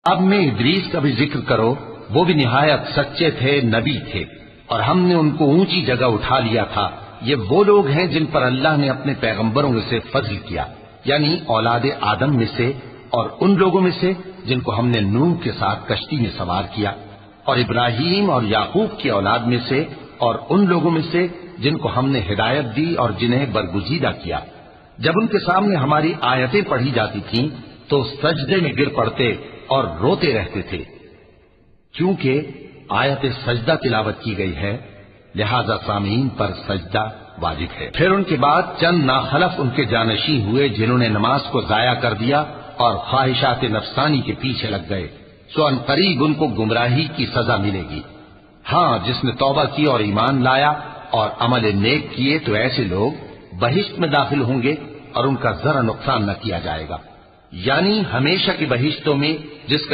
اب میں ادریس کا بھی ذکر کرو، وہ بھی نہایت سچے تھے، نبی تھے، اور ہم نے ان کو اونچی جگہ اٹھا لیا تھا۔ یہ وہ لوگ ہیں جن پر اللہ نے اپنے پیغمبروں سے فضل کیا، یعنی اولاد آدم میں سے، اور ان لوگوں میں سے جن کو ہم نے نوح کے ساتھ کشتی میں سوار کیا، اور ابراہیم اور یعقوب کی اولاد میں سے، اور ان لوگوں میں سے جن کو ہم نے ہدایت دی اور جنہیں برگزیدہ کیا۔ جب ان کے سامنے ہماری آیتیں پڑھی جاتی تھیں تو سجدے میں گر پڑتے اور روتے رہتے تھے۔ چونکہ آیت سجدہ تلاوت کی گئی ہے لہذا سامعین پر سجدہ واجب ہے۔ پھر ان کے بعد چند ناخلف ان کے جانشین ہوئے جنہوں نے نماز کو ضائع کر دیا اور خواہشات نفسانی کے پیچھے لگ گئے، سو ان قریب ان کو گمراہی کی سزا ملے گی۔ ہاں، جس نے توبہ کی اور ایمان لایا اور عمل نیک کیے تو ایسے لوگ بہشت میں داخل ہوں گے اور ان کا ذرا نقصان نہ کیا جائے گا، یعنی ہمیشہ کی بہشتوں میں جس کا